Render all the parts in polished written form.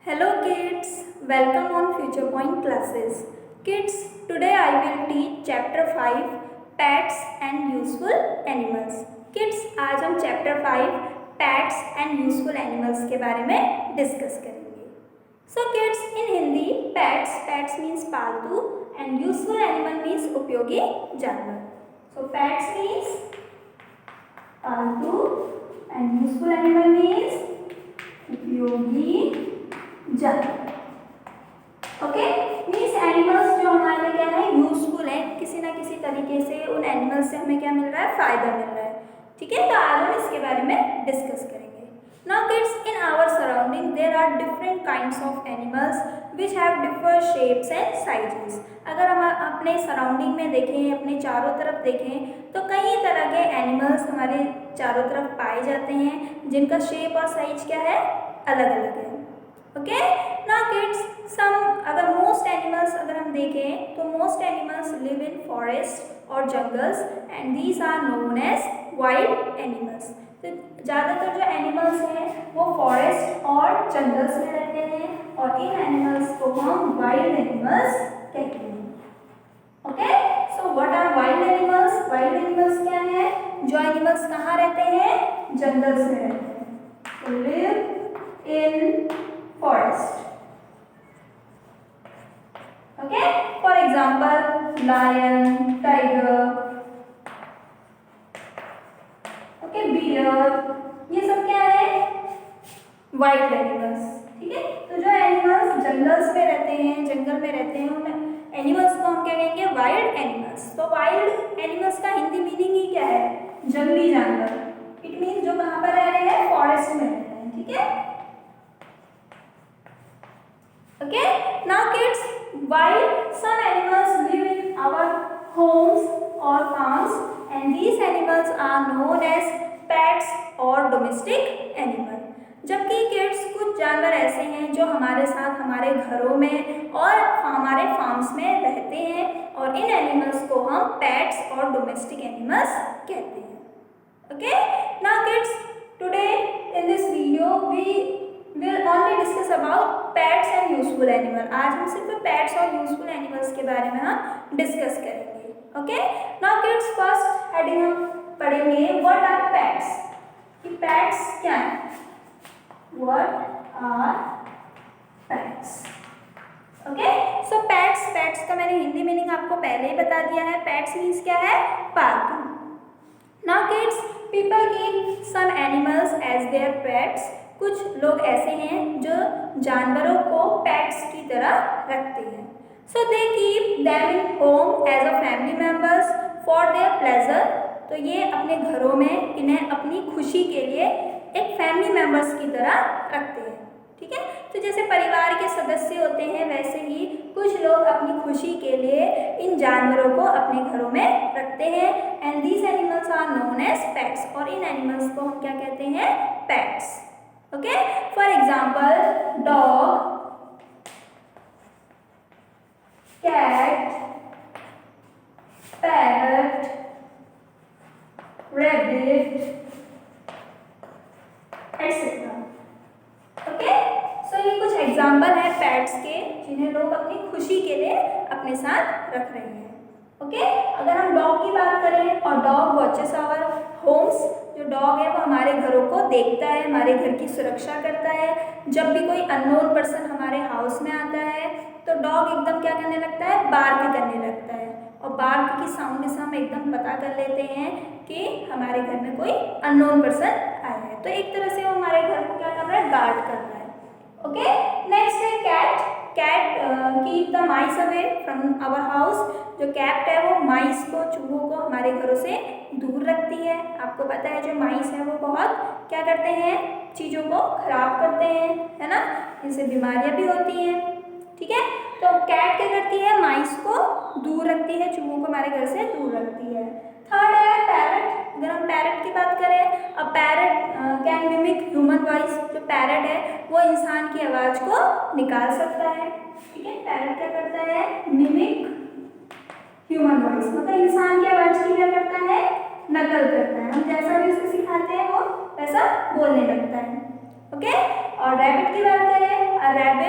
Hello kids, welcome on Future Point classes. Kids, today I will teach chapter 5 Pets and Useful Animals. Kids, आज हम chapter 5 Pets and Useful Animals के बारे में discuss करेंगे. So kids, in Hindi, pets means पालतू and useful animal means उपयोगी जानवर. So pets means पालतू and useful animal means उपयोगी जानवर. ओके, मीन्स एनिमल्स जो हमारे लिए क्या है, यूजफुल है, किसी ना किसी तरीके से उन एनिमल्स से हमें क्या मिल रहा है, फायदा मिल रहा है. ठीक है, तो आज हम इसके बारे में डिस्कस करेंगे. Now kids, in our surrounding there are different kinds of animals which have different shapes and sizes. अगर हम अपने सराउंडिंग में देखें, अपने चारों तरफ देखें, तो कई तरह के एनिमल्स हमारे चारों तरफ पाए जाते हैं जिनका शेप और साइज क्या है, अलग अलग है. ओके, नाउ किड्स, अगर मोस्ट एनिमल्स अगर हम देखें तो most animals live in forest और jungles and these are known as wild animals. तो ज़्यादातर जो एनिमल्स हैं वो फॉरेस्ट और जंगल्स में रहते हैं और इन एनिमल्स को हम वाइल्ड एनिमल्स कहते हैं. Okay, so what are wild animals? Wild animals क्या है? जो एनिमल्स कहाँ रहते हैं? जंगल्स में रहते हैं. तो live in forest. Okay, for example lion, tiger, okay, bear, ये सब क्या है, वाइल्ड एनिमल्स. ठीक है, तो जो एनिमल्स जंगल्स में रहते हैं, जंगल में रहते हैं, उन एनिमल्स को हम क्या कहेंगे, वाइल्ड एनिमल्स. तो वाइल्ड एनिमल्स का हिंदी मीनिंग ही क्या है, जंगली जानवर. इट मीन्स जो कहाँ पर रह रहे हैं, फॉरेस्ट में रहते हैं. ठीक है. Okay, now kids, while some animals live in our homes or farms and these animals are known as pets or domestic animal. जबकि kids कुछ जानवर ऐसे हैं जो हमारे साथ हमारे घरों में और हमारे फार्म्स में रहते हैं और इन एनिमल्स को हम pets और domestic animals कहते हैं. Okay, now kids, today in this video we will only discuss about pets and useful animal. आज हम सिर्फ pets और useful animals के बारे में हम डिस्कस करेंगे. Okay, now kids, first heading हम पढ़ेंगे व्हाट आर पेट्स. कि पेट्स क्या है, what are pets. Okay, so pets का मैंने हिंदी मीनिंग आपको पहले ही बता दिया है. पेट्स मीन्स क्या है, पालतू. Now kids, people keep some animals as their pets. कुछ लोग ऐसे हैं जो जानवरों को पेट्स की तरह रखते हैं. So they keep them in home as a family members for their pleasure. तो ये अपने घरों में इन्हें अपनी खुशी के लिए एक फैमिली मेम्बर्स की तरह रखते हैं. ठीक है, तो जैसे परिवार के सदस्य होते हैं वैसे ही कुछ लोग अपनी खुशी के लिए इन जानवरों को अपने घरों में रखते हैं. And these animals are known as pets. और इन एनिमल्स को हम क्या कहते हैं, pets. Okay, for example, dog, cat, parrot, rabbit, etc. Okay, so ये कुछ एग्जाम्पल है पेट्स के जिन्हें लोग अपनी खुशी के लिए अपने साथ रख रहे हैं. ओके, अगर हम डॉग की बात करें और डॉग वॉचेस आवर होम्स. जो डॉग है वो हमारे घरों को देखता है, हमारे घर की सुरक्षा करता है. जब भी कोई अननोन पर्सन हमारे हाउस में आता है तो डॉग एकदम क्या करने लगता है, बार्क करने लगता है. और बार्क की साउंड से हम एकदम पता कर लेते हैं कि हमारे घर में कोई अननोन पर्सन आया है. तो एक तरह से वो हमारे घर को क्या कर रहा है, गार्ड कर रहा है. ओके, नेक्स्ट है cat. Cat keep the mice away from our house. जो कैट है वो माइस को, चूहों को हमारे घरों से दूर रखती है. आपको पता है जो माइस है वो बहुत क्या करते हैं, चीज़ों को खराब करते हैं, है ना, इनसे बीमारियां भी होती हैं. ठीक है, तो कैट क्या करती है, माइस को दूर रखती है, चूहों को हमारे घर से दूर रखती है. थर्ड है पैरट. अगर हम पैरट की बात करें, अब parrot can mimic human voice. जो पैरट है वो इंसान की आवाज़ को निकाल सकता है. ठीक है, पैरट क्या करता है, मिमिक ह्यूमन वॉइस, मतलब इंसान की आवाज़ की क्या करता है, नकल करता है. हम जैसा भी उसे सिखाते हैं वो वैसा बोलने लगता है. ओके, और रैबिट की बात करें, rabbit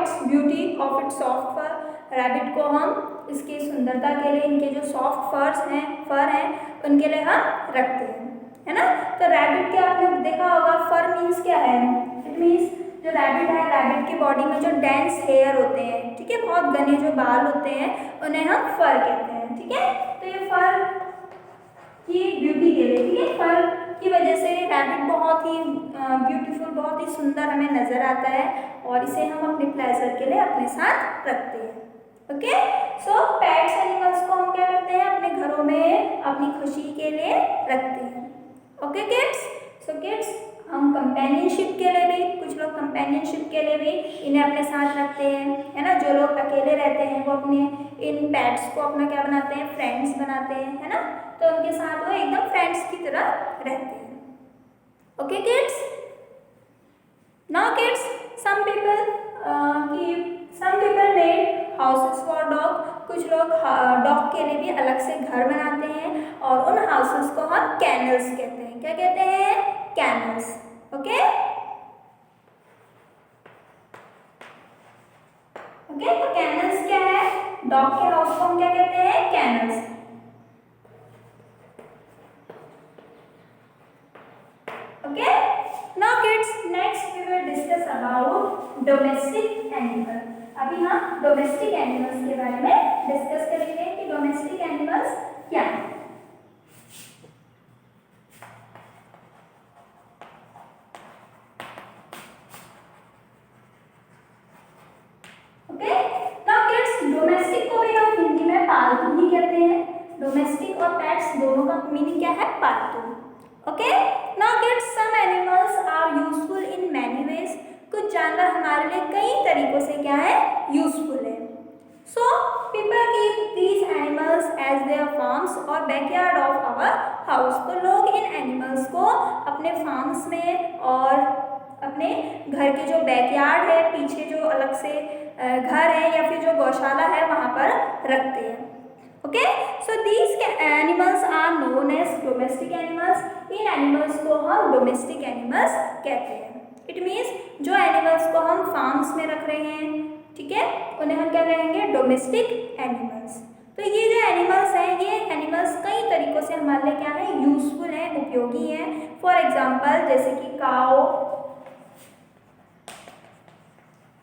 its beauty, of its soft fur. Rabbit को हम इसकी सुंदरता के लिए, इनके जो सॉफ्ट फर हैं उनके लिए हम रखते हैं, है ना। तो रैबिट के आपने देखा होगा, फर मीन्स क्या है, इट मीन्स जो रैबिट है, रैबिट की बॉडी में जो डेंस हेयर होते हैं, ठीक है, बहुत घने जो बाल होते हैं उन्हें हम फर कहते हैं, ठीक है। तो ये फर की ब्यूटी के लिए, ठीक है, फर की वजह से रैबिट बहुत ही ब्यूटीफुल, बहुत ही सुंदर हमें नजर आता है और इसे हम अपने प्लेजर के लिए अपने साथ रखते हैं। ओके, सो पेट्स एनिमल्स को हम क्या करते हैं, अपने घरों में अपनी खुशी के लिए रखते हैं। ओके किड्स, सो किड्स हम कंपेनियनशिप के लिए भी, कुछ लोग कंपेनियनशिप के लिए भी इन्हें अपने साथ रखते हैं, है ना। जो लोग अकेले रहते हैं वो अपने इन पेट्स को अपना क्या बनाते हैं, फ्रेंड्स बनाते हैं, है ना। तो उनके साथ वो एकदम फ्रेंड्स की तरह रहते हैं। Okay kids, now kids some people made houses for dog. कुछ लोग डॉग के लिए भी अलग से घर बनाते हैं और उन हाउसेस को हम कैनल्स कहते हैं। क्या कहते हैं, कैनल्स। ओके ओके, तो कैनल्स क्या है, डॉग के हाउस को हम क्या कहते हैं, kennels. Okay, now kids next we will discuss about domestic animal. अभी हम डोमेस्टिक एनिमल्स के बारे में डिस्कस करेंगे कि डोमेस्टिक एनिमल्स क्या है। ओके, नाउ किड्स डोमेस्टिक को भी हम हिंदी में पालतू ही कहते हैं। डोमेस्टिक और पेट्स दोनों का मीनिंग क्या है, पालतू। Okay, now kids some animals are useful in many ways. कुछ जानवर हमारे लिए कई तरीकों से क्या है, यूजफुल है। So people keep these animals as their farms और बैकयार्ड ऑफ आवर हाउस। तो लोग इन एनिमल्स को अपने फार्म्स में और अपने घर के जो बैकयार्ड है, पीछे जो अलग से घर है या फिर जो गौशाला है वहाँ पर रखते हैं। Okay, so these animals are known as domestic animals. इन एनिमल्स को हम डोमेस्टिक एनिमल्स कहते हैं। इट मीन्स जो एनिमल्स को हम फार्म्स में रख रहे हैं, ठीक है, उन्हें हम क्या कहेंगे, डोमेस्टिक एनिमल्स। तो ये जो एनिमल्स हैं, ये एनिमल्स कई तरीकों से हमारे लिए क्या है, यूजफुल हैं, उपयोगी हैं। फॉर एग्जाम्पल जैसे कि काऊ,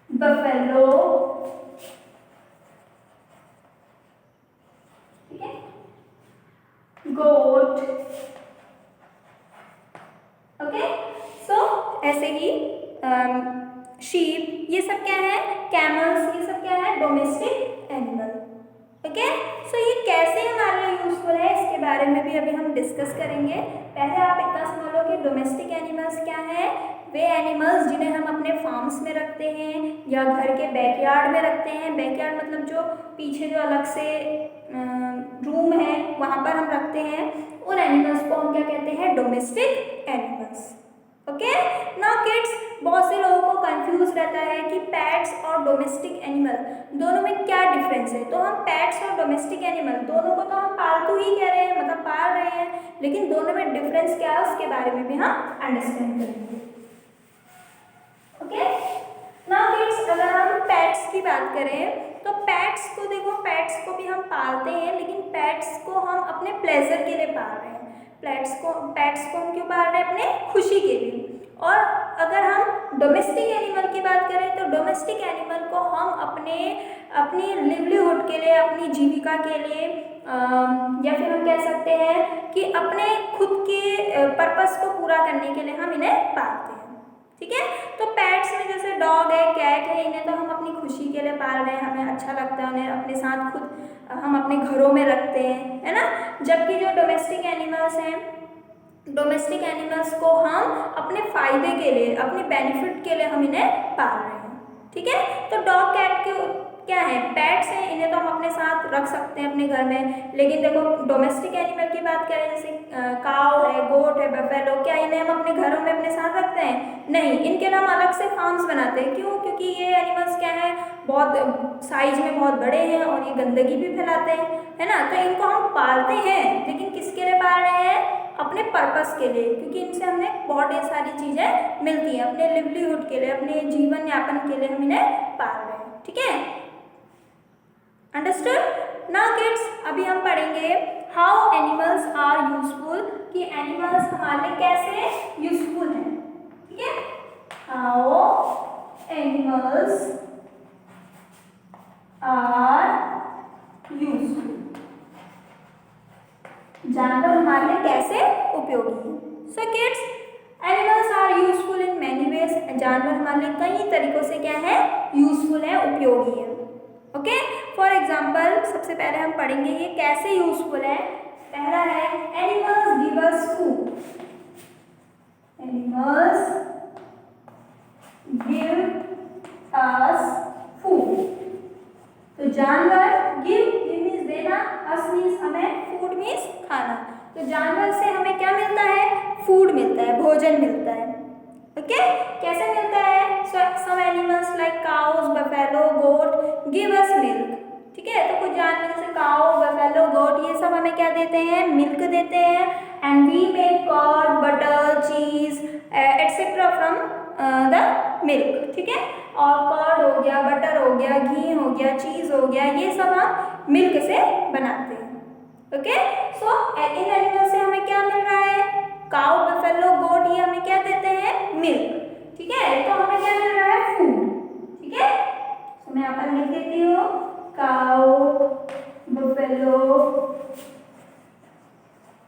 बफेलो, ठीक है, गोट। ओके, सो ऐसे ही शीप, ये सब क्या है, कैमल्स, ये सब क्या है, डोमेस्टिक एनिमल। ओके, सो ये कैसे हमारे लिए यूजफुल है इसके बारे में भी अभी हम डिस्कस करेंगे। पहले आप इतना समझ लो कि डोमेस्टिक एनिमल्स क्या है, वे एनिमल्स जिन्हें हम अपने फार्म्स में रखते हैं या घर के बैकयार्ड में रखते हैं। बैकयार्ड मतलब जो पीछे जो अलग से रूम है वहाँ पर हम रखते हैं, उन एनिमल्स को हम क्या कहते हैं, domestic animals. Okay, now kids बहुत से लोगों को कंफ्यूज रहता है कि पेट्स और डोमेस्टिक एनिमल दोनों में क्या डिफरेंस है। तो हम पेट्स और डोमेस्टिक एनिमल दोनों को तो हम पालतू ही कह रहे हैं, मतलब पाल रहे हैं, लेकिन दोनों में डिफरेंस क्या है उसके बारे में भी हम अंडरस्टैंड करेंगे। ओके, नाउ किड्स अगर हम पेट्स की बात करें तो पेट्स को देखो, पेट्स को भी हम पालते हैं, लेकिन पेट्स को हम अपने प्लेजर के लिए पाल रहे हैं। पेट्स को हम क्यों पाल रहे हैं, अपने खुशी के लिए। और अगर हम डोमेस्टिक एनिमल की बात करें तो डोमेस्टिक एनिमल को हम अपनी लिवलीहुड के लिए, अपनी जीविका के लिए या फिर हम कह सकते हैं कि अपने खुद के पर्पस को पूरा करने के लिए हम इन्हें पालते हैं। ठीक है, तो पेट्स में जैसे डॉग है, कैट है, इन्हें तो हम अपनी खुशी के लिए पाल रहे हैं, हमें अच्छा लगता है उन्हें अपने साथ खुद हम अपने घरों में रखते हैं, है ना। जबकि जो डोमेस्टिक एनिमल्स हैं, डोमेस्टिक एनिमल्स को हम अपने फायदे के लिए, अपने बेनिफिट के लिए हम इन्हें पाल रहे हैं। ठीक है, तो डॉग कैट के क्या है, पेट्स हैं, इन्हें तो हम अपने साथ रख सकते हैं अपने घर में। लेकिन देखो डोमेस्टिक एनिमल की बात करें, जैसे काऊ है, गोट है, बफेलो, क्या इन्हें हम अपने घरों में अपने साथ रखते हैं? नहीं, इनके लिए हम अलग से फार्म्स बनाते हैं। क्यों? क्योंकि ये एनिमल्स क्या है, बहुत साइज में बहुत बड़े हैं और ये गंदगी भी फैलाते हैं, है ना। तो इनको हम पालते हैं, लेकिन किसके लिए पाल रहे हैं? अपने पर्पस के लिए, क्योंकि इनसे हमें बहुत ढेर सारी चीज़ें मिलती हैं अपने लिवलीहुड के लिए, अपने जीवन यापन के लिए हम इन्हें पाल रहे हैं। ठीक है, अंडरस्टूड। नाउ किड्स, अभी हम पढ़ेंगे हाउ एनिमल्स आर यूजफुल, कि एनिमल्स हमारे लिए कैसे यूजफुल हैं। ठीक है, हाउ एनिमल्स आर यूजफुल, जानवर हमारे लिए कैसे उपयोगी है। So kids, animals are useful in many ways, जानवर हमारे लिए कई तरीकों से क्या है, यूजफुल है, उपयोगी है। ओके, फॉर एग्जाम्पल सबसे पहले हम पढ़ेंगे ये कैसे यूजफुल है। पहला है एनिमल्स गिव अस फूड, एनिमल्स गिव अस फूड। तो जानवर गिव मीन्स देना, अस मीन्स हमें, फूड मीन्स खाना। तो जानवर से हमें क्या मिलता है, फूड मिलता है, भोजन मिलता है। ओके, कैसे मिलता है, some animals like cows, buffalo, goat give us milk. ठीक है, तो कुछ जानवर जैसे काउ, बफेलो, गोट ये सब हमें क्या देते हैं, मिल्क देते हैं। And we make curd, butter, cheese etcetera from the milk. ठीक है, और कर्ड हो गया, बटर हो गया, घी हो गया, चीज हो गया, ये सब हम मिल्क से बनाते हैं। ओके, सो इन एनिमल से हमें क्या मिल रहा है, काउ, बफेलो, गोट ये हमें क्या देते हैं, मिल्क। ठीक है, तो हमें क्या मिल रहा है, फूड। ठीक है, तो मैं यहाँ पर लिख देती हूँ काउ, बफेलो,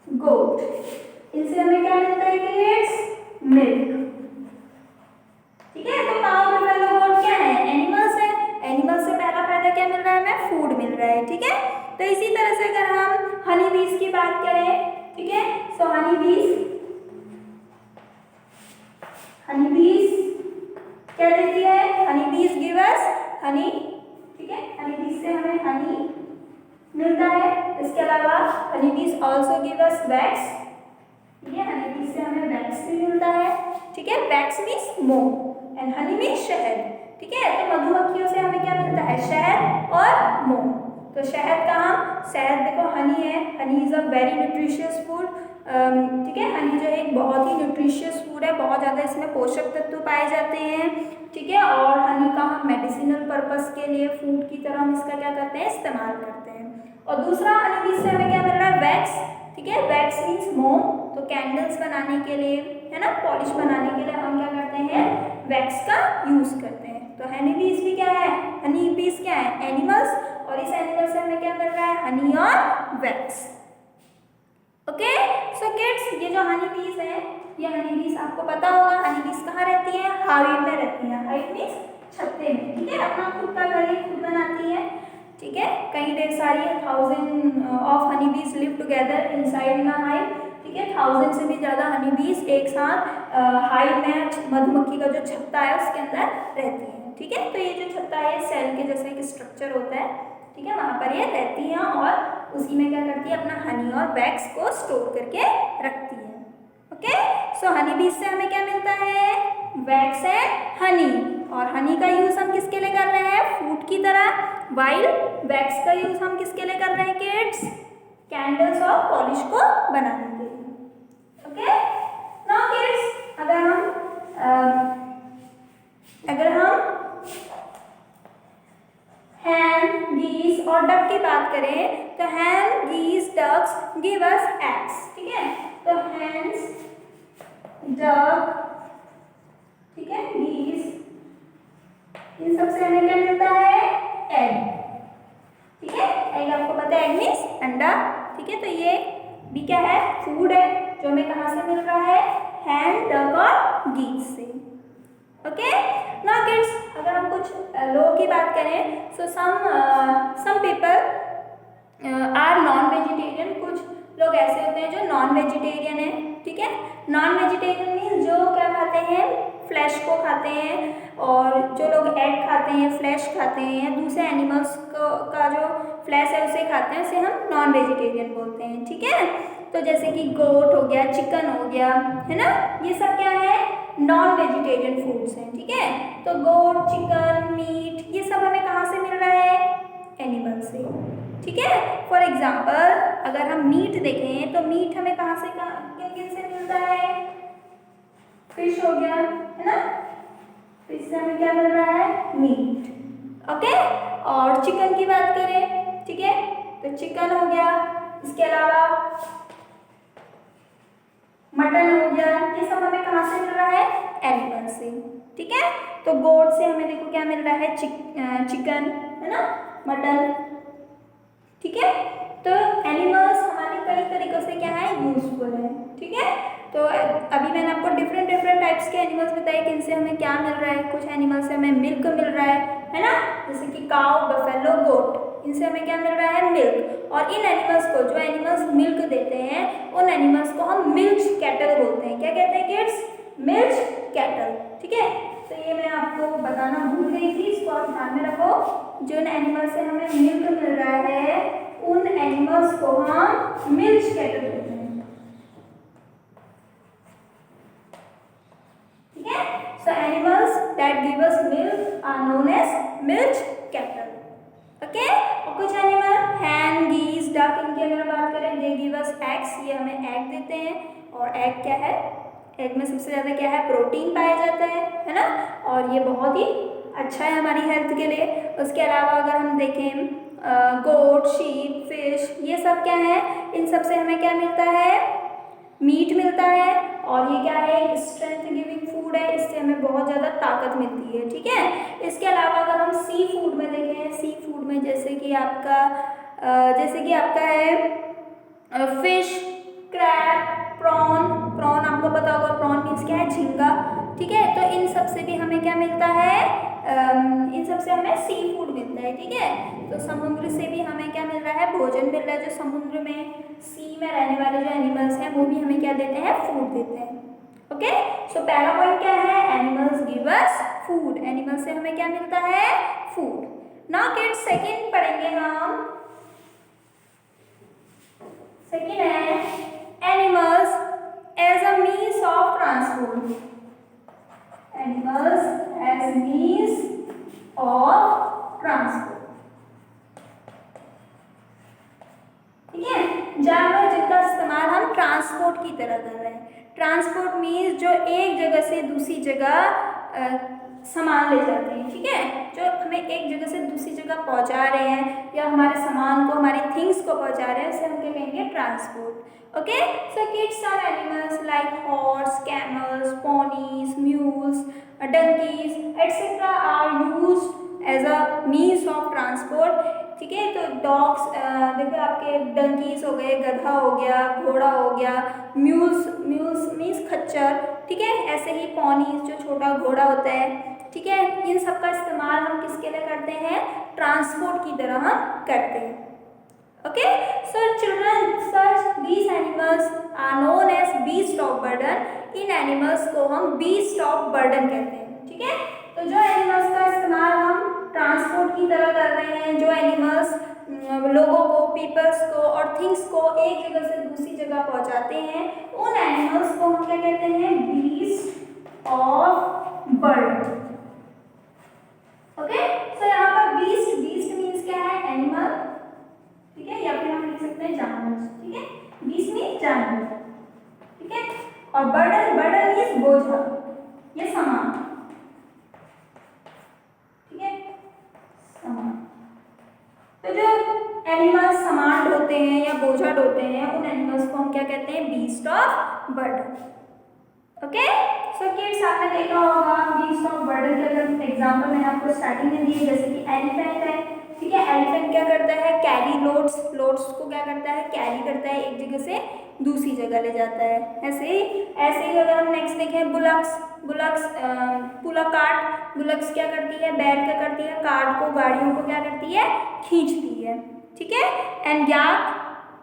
गोट, इनसे हमें क्या मिलता है किड्स, मिल्क। ठीक है, तो काउ, बफेलो, गोट क्या है, एनिमल्स है। एनिमल्स से पहला फायदा क्या मिल रहा है, हमें फूड मिल रहा है। ठीक है, तो इसी तरह से अगर हम हनी बीज की बात करें, ठीक है, सो हनी बीज क्या देती है, हनी बीज गिव अस हनी। ठीक है, हनी बीज से हमें हनी मिलता है। इसके अलावा हनी बीज ऑल्सो गिव अस वैक्स। ठीक है, हनी बीज से हमें वैक्स भी मिलता है। ठीक है, वैक्स मीन्स मोम एंड हनी मीन्स शहद। ठीक है, तो मधुमक्खियों से हमें क्या मिलता है, शहद और मोम। तो शहद का हम, शहद देखो हनी है, Honey is a very nutritious food. ठीक है, हनी जो है एक बहुत ही न्यूट्रिशियस फूड है, बहुत ज़्यादा इसमें पोषक तत्व पाए जाते हैं। ठीक है, और हनी का हम मेडिसिनल पर्पस के लिए फूड की तरह हम इसका क्या करते हैं, इस्तेमाल करते हैं। और दूसरा हनी बीज से हमें क्या मिल रहा है, वैक्स। ठीक है, वैक्स मीन्स मोम। तो कैंडल्स बनाने के लिए, है ना, पॉलिश बनाने के लिए हम क्या करते हैं, वैक्स का यूज करते हैं। तो हनी बीज भी क्या है, हनी बीज क्या है, एनिमल्स, और इस एनिमल से हमें क्या मिल रहा है, हनी और वैक्स। ओके, सो किड्स, ये जो हनी बीज है, ये हनी बीज आपको पता होगा, हनी बीज कहाँ रहती है, हाइव में रहती है। हाइव मीन्स छत्ते में। ठीक है, अपना खुद का घर खुद बनाती है। ठीक है, कई ढेर सारी 1000 ऑफ हनी बीज live together inside the hive. ठीक है, 1000 से भी ज़्यादा हनी बीज एक साथ हाइव में, मधुमक्खी का जो छत्ता है उसके अंदर रहती है। ठीक है, तो ये जो छत्ता है सेल के जैसे एक स्ट्रक्चर होता है। ठीक है, वहाँ पर ये रहती हैं और उसी में क्या करती है, अपना हनी और वैक्स को स्टोर करके रखती है। ओके, सो हनी बीज से हमें क्या मिलता है, वैक्स एंड हनी। और हनी का यूज हम किसके लिए कर रहे हैं, फूड की तरह, वाइल वैक्स का यूज हम किसके लिए कर रहे हैं किड्स, कैंडल्स और पॉलिश को बनाने के लिए। ओके, नाउ किड्स, अगर हम हैन, गीज और डक की बात करें, तो हैन, गीज, डक्स गिव अस एग्स। ठीक है, तो हैंस, डक, ठीक है, गीज, इन सबसे हमें क्या मिलता है, एग। ठीक है, एग आपको पता है, एग मीन्स अंडा। ठीक है, तो ये भी क्या है, फूड है, जो हमें कहाँ से मिल रहा है, हैन, डक और गीज से। ओके, नाउ किड्स, अगर हम कुछ लोगों की बात करें, so some people are non vegetarian. कुछ लोग ऐसे होते हैं जो नॉन वेजिटेरियन है। ठीक है, नॉन वेजिटेरियन मीन्स जो क्या खाते हैं, फ्लैश को खाते हैं, और जो लोग एग खाते हैं, फ्लैश खाते हैं, दूसरे एनिमल्स का जो फ्लैश है उसे खाते हैं, उसे हम नॉन वेजिटेरियन बोलते हैं। ठीक है, तो जैसे कि गोट हो गया, चिकन हो गया, है ना, ये सब क्या है, नॉन वेजिटेरियन फूड्स हैं। ठीक है, तो गोट, चिकन, मीट ये सब हमें कहाँ से मिल रहा है, एनिमल से। ठीक है, फॉर एग्जाम्पल अगर हम मीट देखें, तो मीट हमें कहाँ से किन किन से मिलता है? फिश हो गया, है ना, फिश से हमें क्या मिल रहा है? मीट। ओके, और चिकन की बात करें, ठीक है, तो चिकन हो गया, इसके अलावा मटन हो गया, ये सब हमें कहाँ से मिल रहा है? एनिमल से, ठीक है। तो गोट से हमें देखो क्या मिल रहा है? चिकन, है ना, मटन, ठीक है। तो एनिमल्स हमारे कई तरीकों से क्या है? यूजफुल है, ठीक है। तो अभी मैंने आपको डिफरेंट टाइप्स के एनिमल्स बताए कि इनसे हमें क्या मिल रहा है। कुछ एनिमल्स से हमें मिल्क मिल रहा है ना, जैसे कि काऊ, बफेलो, गोट, इनसे हमें क्या मिल रहा है? मिल्क। और इन एनिमल्स को, जो एनिमल्स मिल्क देते हैं, उन एनिमल्स को हम मिल्क कैटल बोलते हैं। क्या कहते हैं किड्स? मिल्क कैटल, ठीक है। तो ये मैं आपको बताना भूल गई थी, इसको आप ध्यान में रखो। जो इन एनिमल से हमें मिल्क मिल रहा है, उन एनिमल्स को हम मिल्क कैटल बोलते हैं, ठीक है। So animals that give us milk are known as milk cattle, okay. और कुछ एनिमल, हैन, गीज, डक, इनकी अगर बात करें, दे गिव अस एग्स, ये हमें एग देते हैं। और एग क्या है? एग में सबसे ज़्यादा क्या है? प्रोटीन पाया जाता है ना, और ये बहुत ही अच्छा है हमारी हेल्थ के लिए। उसके अलावा अगर हम देखें, गोट, शीप, फिश, ये सब क्या है? इन सब से हमें क्या मिलता है? मीट मिलता है। और ये क्या है? स्ट्रेंथ गिविंग फूड है, इससे हमें बहुत ज़्यादा ताकत मिलती है, ठीक है। इसके अलावा अगर हम सी फूड में देखें, सी फूड में जैसे कि आपका है फिश, क्रैब, प्रॉन आपको पता होगा, प्रॉन मीन्स क्या है? झींगा, ठीक है। तो इन सब से भी हमें क्या मिलता है? इन सब से हमें सी फूड मिलता है, ठीक है। तो समुद्र से भी हमें क्या मिल रहा है? भोजन मिल रहा है। जो समुद्र में, सी में रहने वाले जो एनिमल्स हैं, वो भी हमें क्या देते हैं? फूड देते हैं, ओके। सो पहला पॉइंट क्या है? एनिमल्स गिव अस फूड, एनिमल से हमें क्या मिलता है? फूड। नाउ किड्स, सेकंड पढ़ेंगे हम। सेकंड है animals as a means of transport, animals as means of transport, ठीक है। जानवर जिनका इस्तेमाल हम ट्रांसपोर्ट की तरह कर रहे हैं। ट्रांसपोर्ट मीन्स जो एक जगह से दूसरी जगह सामान ले जाते हैं, ठीक है। जो हमें एक जगह से दूसरी जगह पहुंचा रहे हैं, या हमारे सामान को, हमारे थिंग्स को पहुंचा रहे हैं, उसे हम क्या कहेंगे? Transport, okay. So kids, some animals like horse, camels, ponies, mules, donkeys etcetera are used as a means of transport, ठीक है। तो डॉग्स, देखो आपके डंकीज हो गए, गधा हो गया, घोड़ा हो गया, म्यूल्स मीन्स खच्चर, ठीक है। ऐसे ही पॉनीज, जो छोटा घोड़ा होता है, ठीक है। इन सब का इस्तेमाल हम किसके लिए करते हैं? ट्रांसपोर्ट की तरह हम करते हैं, okay. So children, such these animals are known as beast of burden, इन एनिमल्स को हम बीस्ट ऑफ बर्डन कहते हैं, ठीक है। तो जो एनिमल्स का इस्तेमाल हम ट्रांसपोर्ट की तरह कर रहे हैं, जो एनिमल्स लोगों को, पीपल्स को और थिंग्स को एक जगह से दूसरी जगह पहुंचाते हैं, उन एनिमल्स को हम क्या कहते हैं? Beast of burden, okay. So यहाँ पर बीस्ट मीन्स क्या है? एनिमल, ठीक है, या फिर हम लिख सकते हैं जानवर, ठीक है। बीस्ट मीन्स जानवर, ठीक है। और बर्डन मीन्स बोझा, ये सामान, ठीक है, सामान। तो जो एनिमल्स सामान ढोते हैं या बोझा ढोते हैं, उन एनिमल्स को हम क्या कहते हैं? Beast of burden, okay. So kids, आपने देखा होगा बीस्ट ऑफ बर्डन के अगर एग्जांपल मैंने आपको स्टार्टिंग में दिए, जैसे कि एलिफेंट है, ठीक है। एलिफेंट क्या करता है? कैरी लोड्स को क्या करता है? कैरी करता है, एक जगह से दूसरी जगह ले जाता है। ऐसे ही अगर हम नेक्स्ट देखें, बुलक्स बुलक्स क्या करती है? बैल क्या करती है? कार्ट को, गाड़ियों को क्या करती है? खींचती है, ठीक है। And yak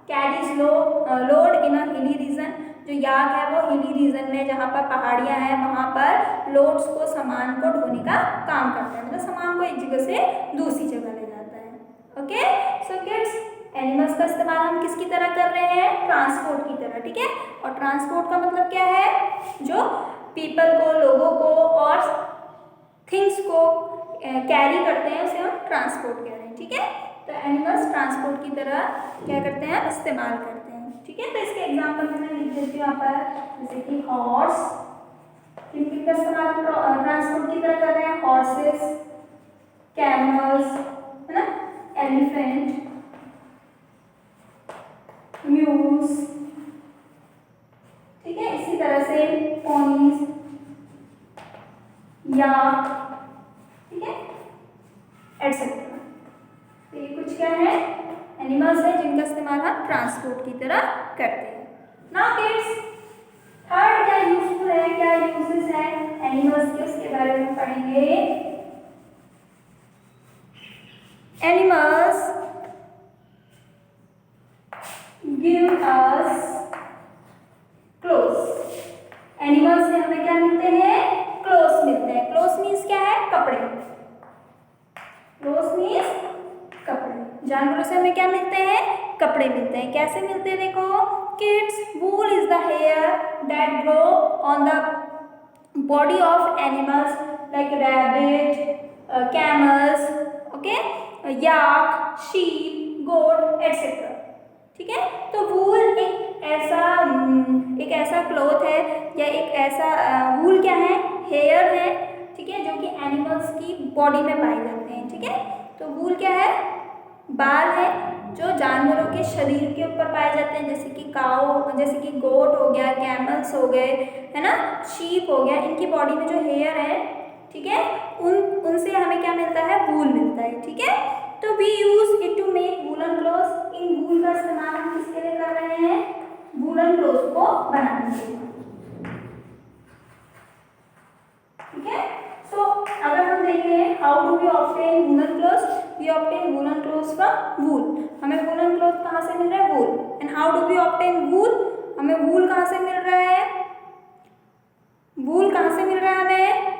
carries load in a hilly region, जो याक है वो हिली रीजन में, जहाँ पर पहाड़ियाँ हैं, वहाँ पर लोड्स को, सामान को ढोने का काम करता है, मतलब सामान को एक जगह से दूसरी जगह ले जाता है, ओके। सो किड्स, एनिमल्स का इस्तेमाल हम किसकी तरह कर रहे हैं? ट्रांसपोर्ट की तरह, ठीक है। और ट्रांसपोर्ट का मतलब क्या है? जो पीपल को, लोगों को और थिंग्स को कैरी करते हैं, उसे हम ट्रांसपोर्ट कह रहे हैं, ठीक है। तो एनिमल्स ट्रांसपोर्ट की तरह क्या करते हैं? इस्तेमाल करते हैं, ठीक है, तो इसके एग्जाम्पल में मैं लिख देती हूँ यहाँ पर, जैसे कि हॉर्स, किनका इस्तेमाल ट्रांसपोर्ट की तरह कर रहे हैं, हॉर्सेस, कैमल्स, है ना, एलिफेंट, म्यूल्स, ठीक है, इसी तरह से पोनीज, याक, ठीक है, एटसेट्रा। तो ये कुछ क्या है, एनिमल्स है जिनका इस्तेमाल हम ट्रांसपोर्ट की तरह करते हैं। नाउ किड्स, थर्ड क्या यूजफुल है, क्या यूजेस है एनिमल्स के, उसके बारे में पढ़ेंगे। Animals give us clothes, animals से हमें क्या मिलते हैं, क्लोथ्स मिलते हैं। क्लोथ्स मीन्स क्या है, कपड़े, क्लोथ्स मीन्स कपड़े। जानवरों से हमें क्या मिलते हैं, कपड़े मिलते हैं। कैसे मिलते हैं, देखो kids, wool is the hair that grow on the body of animals like rabbit, camels, okay, yak, sheep, goat etcetera, ठीक है। तो वूल एक ऐसा क्लॉथ है या एक ऐसा वूल क्या है, हेयर है, ठीक है, जो कि एनिमल्स की बॉडी में पाए जाते हैं, ठीक है। तो वूल क्या है, बाल है जो जानवरों के शरीर के ऊपर पाए जाते हैं, जैसे कि काऊ, जैसे कि गोट हो गया, कैमल्स हो गए, है ना, शीप हो गया, इनकी बॉडी में जो हेयर है, ठीक है, उनसे हमें क्या मिलता है, वूल मिलता है, ठीक है। तो we use it to make woollen clothes, इन वूल का इस्तेमाल हम किसके लिए कर रहे हैं, वूलन क्लोथ्स को बनाने के लिए, ठीक है। सो अगर हम देखें how do we obtain woollen clothes, we obtain woollen clothes from wool, हमें वूलन क्लोथ कहाँ से मिल रहा है, wool. And how do we obtain wool, हमें वूल कहाँ से मिल रहा है, वूल कहाँ से मिल रहा है हमें,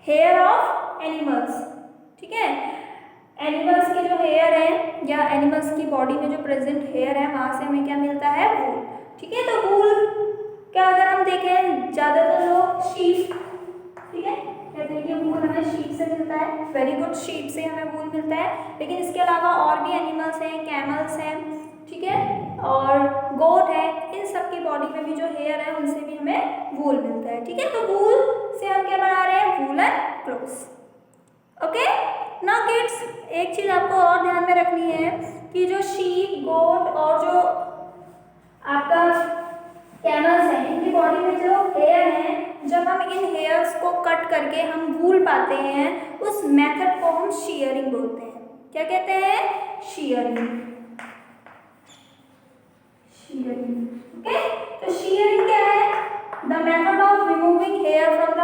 हेयर ऑफ एनिमल्स, ठीक है। एनिमल्स के जो हेयर है या एनिमल्स की बॉडी में जो प्रेजेंट हेयर है, वहां से हमें क्या मिलता है, वूल, ठीक है। तो वूल क्या, अगर हम देखें ज्यादातर लोग शीप, ठीक है, कहते हैं कि वूल हमें शीप से मिलता है, वेरी गुड, शीप से हमें वूल मिलता है। लेकिन इसके अलावा और भी एनिमल्स हैं, कैमल्स हैं, ठीक है, और गोट है, इन सब की बॉडी में भी जो हेयर है उनसे भी हमें वूल मिलता है, ठीक है। तो वूल से हम क्या बना रहे हैं, woollen clothes, okay. Now kids, एक चीज आपको और ध्यान में रखनी है कि जो शीप, गोट और जो आपका कैमल्स हैं, इनकी बॉडी में जो हेयर है, जब हम इन हेयर्स को कट करके हम वूल पाते हैं, उस मेथड को हम शीयरिंग बोलते हैं। क्या कहते हैं, शीयरिंग, शीयरिंग, ओके। तो शीयरिंग क्या है, the method of removing hair from the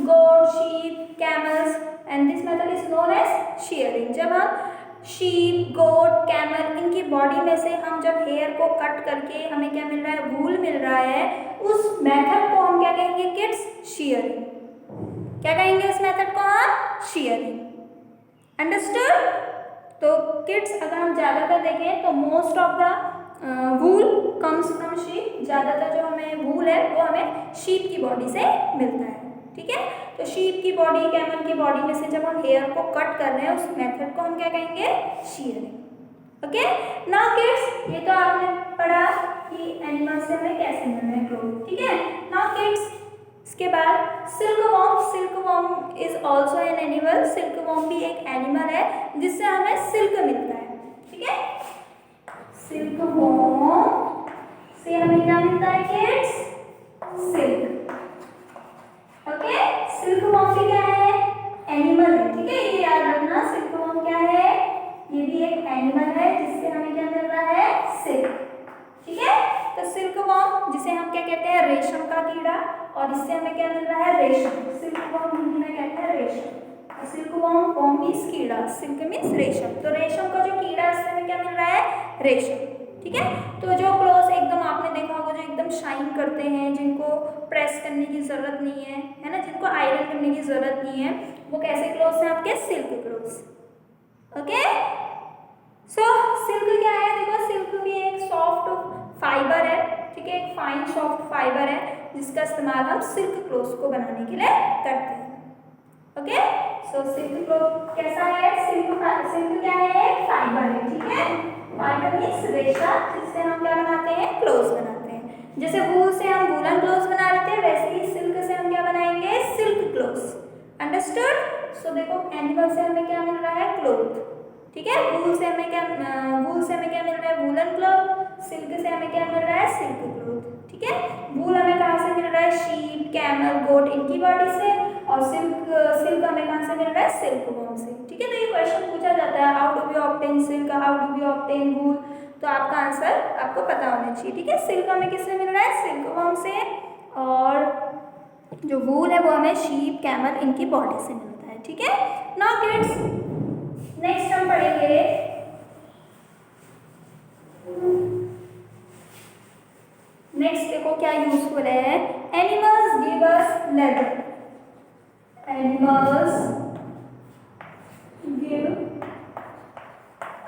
goat, sheep, camels, and this method is known as shearing. जब हम शीप, गोट, कैमल, इनकी बॉडी में से हम जब हेयर को कट करके हमें क्या मिल रहा है, वूल मिल रहा है, उस मेथड को हम क्या कहेंगे किड्स, शीयरिंग। क्या कहेंगे उस मेथड को हम, शीयरिंग, अंडरस्टूड। तो किड्स, अगर हम ज़्यादातर देखें तो most of the wool comes from sheep, ज़्यादातर जो हमें वूल है वो हमें शीप की बॉडी से मिलता है, ठीक है। तो शीप की बॉडी, कैमल की बॉडी में से जब हम हेयर को कट कर रहे हैं, उस मेथड को हम क्या कहेंगे, शीयरिंग, ओके। नाउ किड्स, ये तो आपने पढ़ा कि एनिमल से हमें कैसे मिल रहे हैं क्लोथ, ठीक है। नाउ किड्स, इसके बाद silkworm, silkworm is also an animal, silkworm भी एक एनिमल है जिससे हमें सिल्क मिलता है, ठीक है। सिल्कवॉर्म से हमें क्या मिलता है किड्स, सिल्क, ओके। सिल्कवॉर्म भी क्या है, एनिमल है, ठीक है, ये याद रखना। सिल्कवॉर्म क्या है, ये भी एक एनिमल है जिससे हमें क्या मिल रहा है, सिल्क, ठीक है। तो सिल्कवॉर्म, जिसे हम क्या कहते हैं, रेशम का कीड़ा, और इससे हमें क्या मिल रहा है, रेशम। सिल्कवॉर्म हिंदी में कहते हैं रेशम। सिल्कवॉर्म, वॉर्म मीन्स कीड़ा, सिल्क मीन्स रेशम। तो रेशम का जो कीड़ा है उससे हमें क्या मिल रहा है, रेशम, ठीक है। तो जो क्लोथ्स एकदम आपने देखा होगा जो एकदम शाइन करते हैं, जिनको प्रेस करने की जरूरत नहीं है ना, जिनको आयरन करने की जरूरत नहीं है, वो कैसे क्लोथ्स हैं आपके, सिल्क क्लोथ्स, ओके। सो सिल्क क्या है, देखो सिल्क भी एक सॉफ्ट फाइबर है, ठीक है, एक फाइन सॉफ्ट फाइबर है जिसका इस्तेमाल हम सिल्क क्लोथ्स को बनाने के लिए करते हैं, ओके। सो सिल्क क्लोथ कैसा है, सिल्क क्या है, फाइबर है, ठीक है। फाइबर मीन्स रेशा, जिससे हम क्या बनाते हैं, क्लोथ बनाते हैं। जैसे वूल से हम वूलन क्लोथ बना रहे थे, वैसे ही सिल्क से हम क्या बनाएंगे, सिल्क क्लोथ्स। अंडरस्टूड। सो देखो एनिमल से हमें क्या मिल रहा है, क्लोथ, ठीक है। वूल से हमें क्या मिल रहा है, वूलन क्लोथ। सिल्क से हमें क्या मिल रहा है, सिल्क क्लोथ, ठीक है। वूल हमें कहाँ से मिल रहा है, शीप, कैमल, गोट, इनकी बॉडी से। और सिल्क हमें कहाँ से मिल रहा है, सिल्क वर्म से, ठीक है। तो ये क्वेश्चन पूछा जाता है, how do we obtain silk, how do we obtain wool. तो आपका आंसर आपको पता होना चाहिए, ठीक है। सिल्क हमें किससे मिल रहा है, सिल्क वर्म से। और जो वूल है वो हमें शीप, कैमल, इनकी बॉडी से मिलता है, ठीक है। नाउ किड्स नेक्स्ट हम पढ़ेंगे नेक्स्ट, देखो क्या यूजफुल है, animals give us leather. Animals give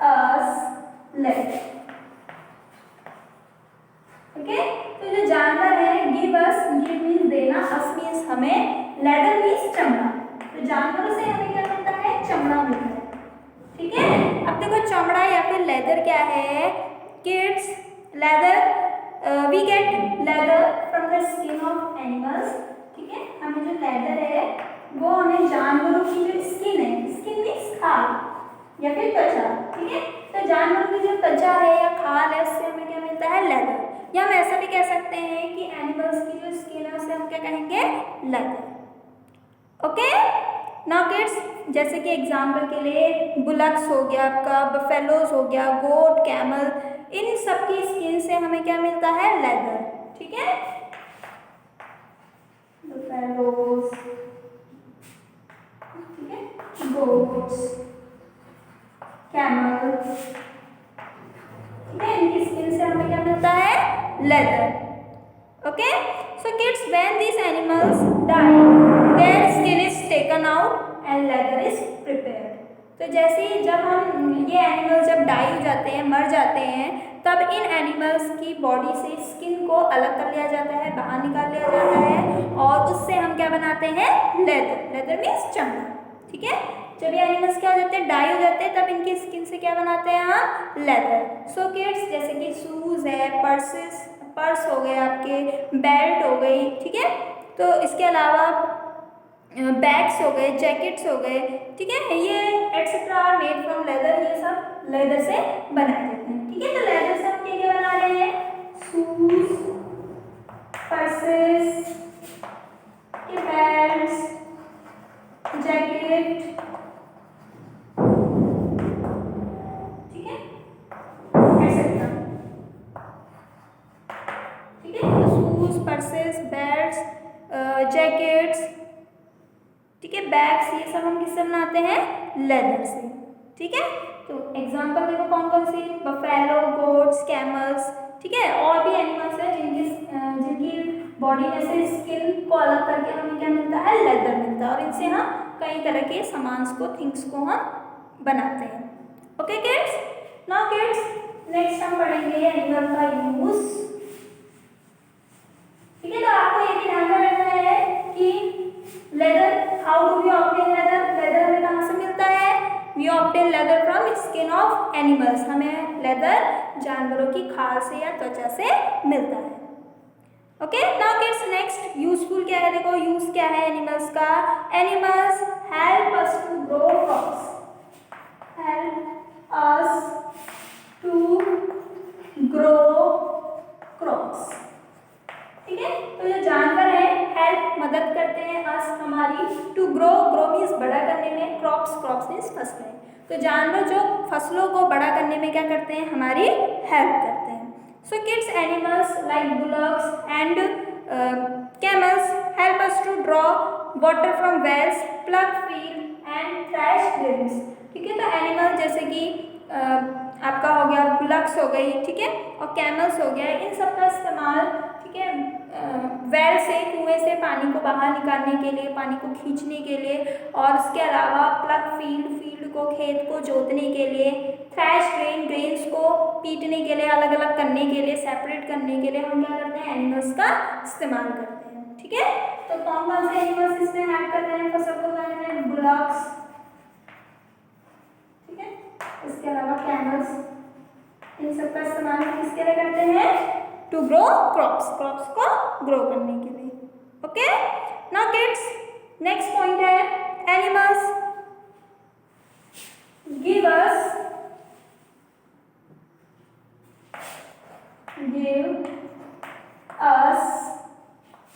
us leather, okay. तो जो जानवर है, गिव अस, गिव मीन्स देना, अस मीन्स हमें, लेदर मीन्स चमड़ा। तो जानवरों से हमें क्या मिलता है, चमड़ा मिलता है, ठीक है। अब देखो चमड़ा या फिर लेदर क्या है kids, leather we get leather from the skin of animals, ठीक है। हमें जो लेदर है वो हमें जानवरों की जो स्किन है, स्किन मीन्स खाल या फिर त्वचा, ठीक है। तो जानवरों की जो त्वचा है या खाल है, उससे हमें क्या मिलता है, लेदर। या हम ऐसा भी कह सकते हैं कि एनिमल्स की जो स्किन है उसे हम क्या कहेंगे, लेदर, ओके। नाउ किड्स, जैसे कि एग्जाम्पल के लिए बुलक्स हो गया आपका, बफेलोज हो गया, गोट, कैमल, इन सब की स्किन से हमें क्या मिलता है, लेदर, ठीक है। बफेलोज, ठीक है, गोट्स, कैमल, ठीक है, इनकी स्किन से हमें क्या मिलता है, leather, okay. So kids when these animals die their skin is taken out and leather is prepared। तो जैसे ही जब हम ये एनिमल्स जब डाई हो जाते हैं, मर जाते हैं, तब इन एनिमल्स की बॉडी से स्किन को अलग कर लिया जाता है, बाहर निकाल लिया जाता है, और उससे हम क्या बनाते हैं, लेदर। लेदर मीन्स चमड़ा, ठीक है। जब ये एनिमल्स क्या हो जाते हैं, डाई हो जाते हैं, तब इनकी स्किन से क्या बनाते हैं हम, लेदर। सो किड्स जैसे कि शूज है, पर्स हो गए आपके, बेल्ट हो गई, ठीक है। तो इसके अलावा बैग्स हो गए, जैकेट्स हो गए, ठीक है, ये etcetera are made from leather, ये सब लेदर से बनाए जाते हैं, ठीक है। तो लेदर से हम क्या क्या बना रहे हैं, शूज, पर्सेस, बेल्ट्स, जैकेट, ठीक है, एक्सेट्रा, ठीक है। तो शूज, पर्सेस, बेल्ट्स, जैकेट्स, ठीक है, बैग्स, ये सब हम किससे बनाते हैं, लेदर से, ठीक है। तो एग्जांपल देखो कौन कौन सी, बफेलो, गोट्स, कैमल्स, ठीक है। और भी एनिमल्स हैं जिनकी बॉडी में से स्किन को अलग करके हमें क्या मिलता है, लेदर मिलता है, और इनसे हम कई तरह के सामान्स को, थिंग्स को हम बनाते हैं, okay kids. Now kids next हम पढ़ेंगे एनिमल का यूज, ठीक है। तो आपको ये भी ध्यान रखना है कि leather, how do we obtain leather, leather हमें कहाँ से मिलता है, we obtain leather from skin of animals, हमें लेदर जानवरों की खाल से या त्वचा से मिलता है, okay. Now kids next useful क्या है, देखो यूज क्या है एनिमल्स का, animals help us to grow crops, help us to grow crops, ठीक है। तो जो जानवर है हेल्प, मदद करते हैं, अस हमारी, टू ग्रो, ग्रो मीन्स बड़ा करने में, क्रॉप्स मीन्स फसलें। तो जानवर जो फसलों को बड़ा करने में क्या करते हैं, हमारी हेल्प करते हैं। So kids animals like bullocks and camels help us to draw water from wells, plough field and thrash grains, ठीक है। तो एनिमल जैसे कि आपका हो गया बुलक्स हो गई, ठीक है, और कैमल्स हो गया, इन सब का इस्तेमाल, ठीक है, वेल से, कुएं से पानी को बाहर निकालने के लिए, पानी को खींचने के लिए, और इसके अलावा प्लग फील्ड को, खेत को जोतने के लिए, थ्रैश ग्रेन्स को पीटने के लिए, अलग अलग करने के लिए, सेपरेट करने के लिए हम क्या करते हैं, एनिमल्स का इस्तेमाल करते हैं, ठीक है। तो कौन कौन से एनिमल्स इसमें हेल्प कर रहे हैं फसल को उगाने में, बुलक्स, ठीक है, इसके अलावा कैमल्स, किसके लिए करते हैं? टू ग्रो क्रॉप्स, क्रॉप्स को ग्रो करने के लिए। Okay, now kids next point है animals give us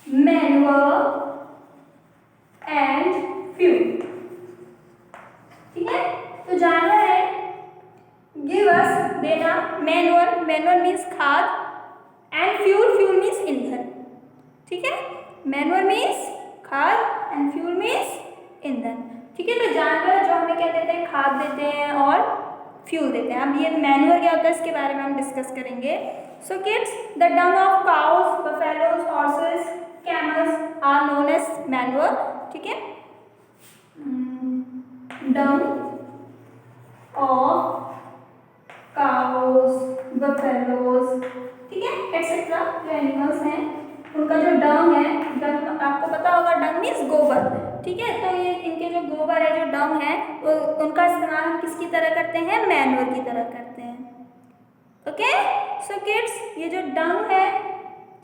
manure and fuel। ठीक है, तो जानवर है give us देना, manure, manure मीन्स खाद, and fuel, fuel मीन्स ईंधन। ठीक है, manure मीन्स खाद एंड फ्यूल मीन्स ईंधन। ठीक है, तो जानवर जो हमें क्या देते हैं? खाद देते हैं और फ्यूल देते हैं। अब ये मैन्योर क्या होता है इसके बारे में हम डिस्कस करेंगे। So kids, the dung of cows, buffaloes, horses, camels are known as manure. ठीक है, डंग ऑफ काउस, बफेलोज, ठीक है, एक्सेट्रा जो एनिमल्स हैं उनका जो डंग है, डंग आपको पता होगा, डंग मीन्स गोबर। ठीक है, तो ये इनके जो गोबर है, जो डंग है, उनका इस्तेमाल हम किसकी तरह करते हैं? मैन्योर की तरह करते हैं। ओके, सो किड्स, ये जो डंग है,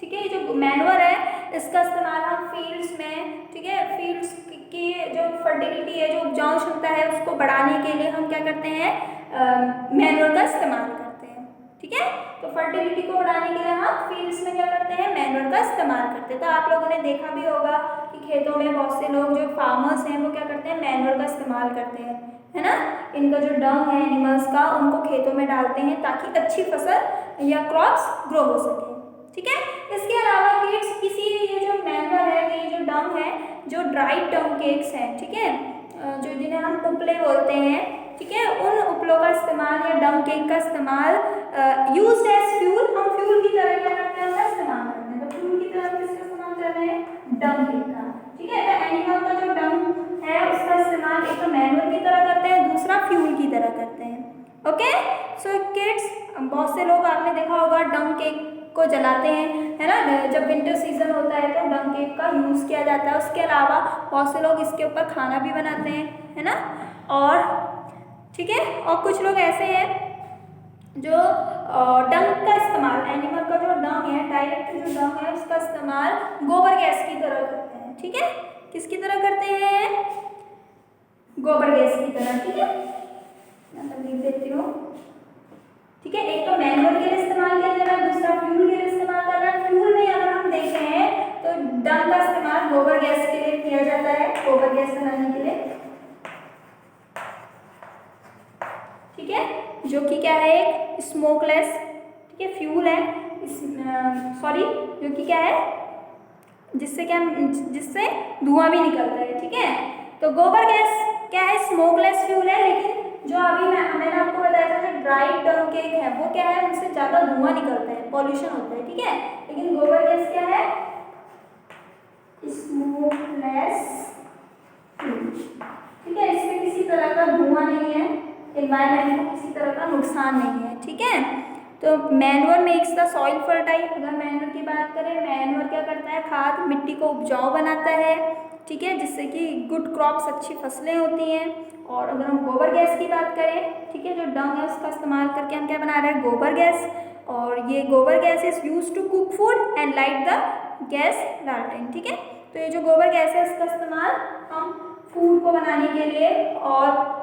ठीक है, ये जो मैन्योर है, इसका इस्तेमाल हम फील्ड्स में, ठीक है, फील्ड्स की जो फर्टिलिटी है, जो उपजाऊ क्षमता है, उसको बढ़ाने के लिए हम क्या करते हैं? मैन्योर का इस्तेमाल करते हैं। ठीक है, तो फर्टिलिटी को बढ़ाने के लिए हम फील्ड्स में क्या करते हैं? मैन्योर का इस्तेमाल करते हैं। तो आप लोगों ने देखा भी होगा कि खेतों में बहुत से लोग जो फार्मर्स हैं वो क्या करते हैं? मैन्योर का इस्तेमाल करते हैं, है ना। इनका जो डंग है एनिमल्स का, उनको खेतों में डालते हैं ताकि अच्छी फसल या क्रॉप्स ग्रो हो सके। ठीक है, इसके अलावा किड्स किसी ये जो मैन्योर है, ये जो डंग है, जो ड्राइड डंग केक्स हैं, ठीक है, जो जिन्हें हम उपले बोलते हैं, ठीक है, उन उपलों का इस्तेमाल या डंग केक का इस्तेमाल यूज्ड एज फ्यूल, हम फ्यूल की तरह क्या करते हैं? उसका इस्तेमाल करते हैं। तो फ्यूल की तरह किसका इस्तेमाल कर रहे हैं? डंग केक का। ठीक है, तो एनिमल का जो डंग है उसका इस्तेमाल एक तो मैन्योर की तरह करते हैं, दूसरा फ्यूल की तरह करते हैं। ओके, सो किड्स, बहुत से लोग आपने देखा होगा डंग केक को जलाते हैं, है ना, जब विंटर सीजन होता है तो डंग केक का यूज़ किया जाता है। उसके अलावा बहुत से लोग इसके ऊपर खाना भी बनाते हैं, है ना। और ठीक है, और कुछ लोग ऐसे हैं जो डंग का इस्तेमाल, एनिमल का जो डंग है, डायरेक्ट जो डंग है, उसका इस्तेमाल गोबर गैस की तरह करते हैं। ठीक है, किसकी तरह करते हैं? गोबर गैस की तरह। ठीक है, मैं तब लिख देती हूँ। ठीक है, एक तो मैन्योर के लिए इस्तेमाल किया जा रहा है, दूसरा फ्यूल के लिए इस्तेमाल कर रहा है। फ्यूल में अगर हम देखते हैं तो डंग का इस्तेमाल गोबर गैस के लिए किया जाता है, गोबर गैस बनाने के लिए। ठीक है, जो कि क्या है? एक स्मोकलेस, ठीक है, फ्यूल है, सॉरी, जो कि क्या है? जिससे धुआं भी निकलता है। ठीक है, तो गोबर गैस क्या है? स्मोकलेस फ्यूल है, लेकिन जो अभी मैंने आपको बताया था जो ड्राई डंग केक है वो क्या है? उनसे ज़्यादा धुआं निकलता है, पॉल्यूशन होता है। ठीक है, लेकिन गोबर गैस क्या है? Smokeless fuel. ठीक है, इसमें किसी तरह का धुआं नहीं है, एनवायरनमेंट को किसी तरह का नुकसान नहीं है। ठीक है, तो manure makes the soil fertile. अगर मैन्योर की बात करें, मैन्योर क्या करता है? खाद मिट्टी को उपजाऊ बनाता है, ठीक है, जिससे कि गुड क्रॉप्स, अच्छी फसलें होती हैं। और अगर हम गोबर गैस की बात करें, ठीक है, जो डंग है उसका इस्तेमाल करके हम क्या बना रहे हैं? गोबर गैस। और ये गोबर gas is use to cook food and light the gas लालटेन। ठीक है, तो ये जो गोबर गैस है इसका इस्तेमाल हम फूड को बनाने के लिए और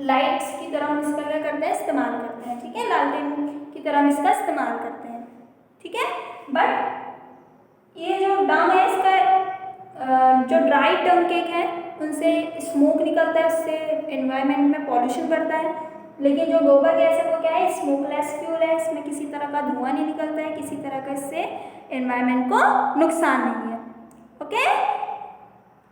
लाइट्स की तरह हम इसका क्या करते हैं? इस्तेमाल करते हैं। ठीक है, लालटेन की तरह हम इसका इस्तेमाल करते हैं। ठीक है, बट ये जो डंग है इसका जो ड्राई डंग केक है उनसे स्मोक निकलता है, उससे एनवायरनमेंट में पॉल्यूशन बढ़ता है। लेकिन जो गोबर गैस है वो क्या है? स्मोकलेस फ्यूल है, इसमें किसी तरह का धुआं नहीं निकलता है, किसी तरह का इससे एनवायरनमेंट को नुकसान नहीं है। ओके,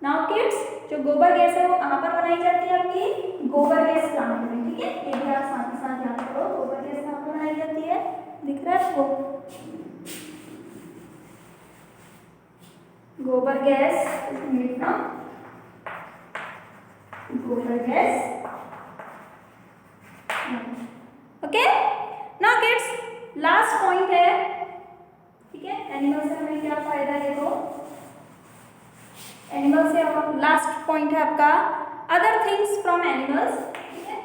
नाउ किड्स, जो गोबर गैस है वो कहाँ पर बनाई जाती है? आपकी गोबर गैस प्लांट में। ठीक है, ये भी आप साथ ही साथ याद करो, गोबर गैस कहाँ पर बनाई जाती है? दिख रहा है आपको? गोबर गैस, लिखना गोबर gas. Okay, now kids, last point है। ठीक है, एनिमल से हमें क्या फायदा है? देखो, एनिमल से लास्ट पॉइंट है आपका अदर थिंग्स फ्रॉम एनिमल्स। ठीक है,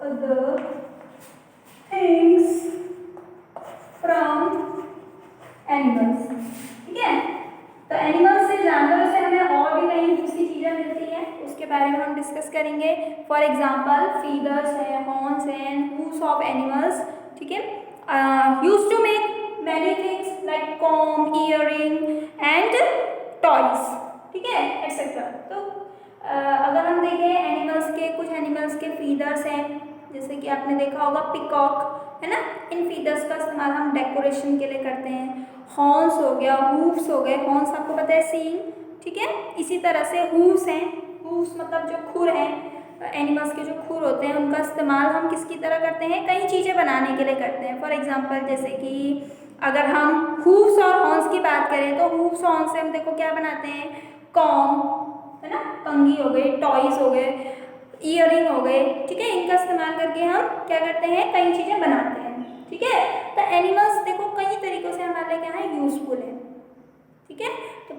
अदर थिंग्स फ्रॉम एनिमल्स। ठीक है, तो एनिमल्स से, जानवरों से हमें और भी कई दूसरी चीज़ें मिलती हैं, उसके बारे में हम डिस्कस करेंगे। फॉर एग्जाम्पल फीदर्स है, हॉर्न्स हैं, हूव्स ऑफ एनिमल्स। ठीक है, use to make many things like comb, earring and toys. ठीक है, एक्सेट्रा। तो अगर हम देखें एनिमल्स के, कुछ एनिमल्स के फीदर्स हैं, जैसे कि आपने देखा होगा पिकॉक है ना, इन फीदर्स का इस्तेमाल हम डेकोरेशन के लिए करते हैं। हॉर्न्स हो गया, हूव्स हो गए, हॉर्न्स आपको पता है सींग। ठीक है, इसी तरह से हूव्स हैं, हूव्स मतलब जो खुर हैं, एनिमल्स के जो खुर होते हैं उनका इस्तेमाल हम किसकी तरह करते हैं, कई चीज़ें बनाने के लिए करते हैं। फॉर एग्जांपल जैसे कि अगर हम हूव्स और हॉर्न्स की बात करें तो हूव्स हॉर्न्स से हम देखो क्या बनाते हैं, कॉम्ब है ना, कंघी हो गई, टॉयज हो गए, ईयरिंग हो गए। ठीक है, इनका इस्तेमाल करके हम क्या करते हैं, कई चीज़ें बनाते हैं। ठीक है, तो एनिमल्स देखो कई तरीक़ों से हमारे लिए क्या है, यूजफुल है। ठीक है, तो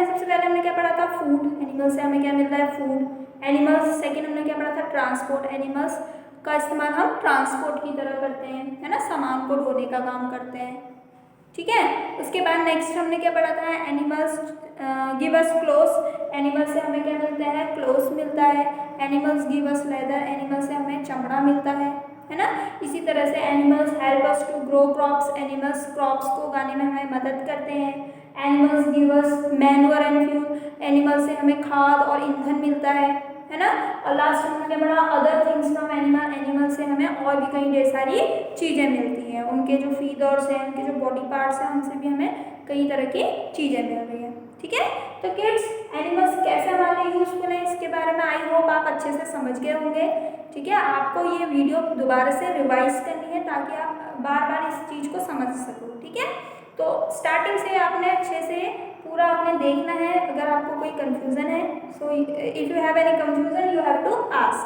सबसे पहले हमने क्या पढ़ा था, फूड। एनिमल्स से हमें क्या मिलता है, फूड। एनिमल्स सेकंड हमने क्या पढ़ा था, ट्रांसपोर्ट। एनिमल्स का इस्तेमाल हम ट्रांसपोर्ट की तरह करते हैं, है ना, सामान को ढोने का काम करते हैं। ठीक है, उसके बाद नेक्स्ट हमने क्या पढ़ा था, animals give us clothes. Animals से हमें क्या मिलता है, क्लोथ्स मिलता है। Animals give us leather. Animals से हमें चमड़ा मिलता है ना। इसी तरह से animals help us to grow crops. Animals crops को उगाने में हमें मदद करते हैं। Animals give us manure and fuel. Animal से हमें खाद और ईंधन मिलता है ना। और लास्ट में हमने पढ़ा other things from animal. Animal से हमें और भी कई ढेर सारी चीज़ें मिलती हैं, उनके जो फीदर्स हैं, उनके जो बॉडी पार्ट्स हैं, उनसे भी हमें कई तरह की चीज़ें मिल रही हैं। ठीक है, तो किड्स एनिमल्स कैसे हमारे लिए यूजफुल है, इसके बारे में आई होप आप अच्छे से समझ गए होंगे। ठीक है, आपको ये वीडियो दोबारा से रिवाइज करनी है ताकि आप बार बार इस चीज़ को समझ सको। ठीक है, तो स्टार्टिंग से आपने अच्छे से पूरा आपने देखना है। अगर आपको कोई कंफ्यूजन है, so if you have any confusion you have to ask.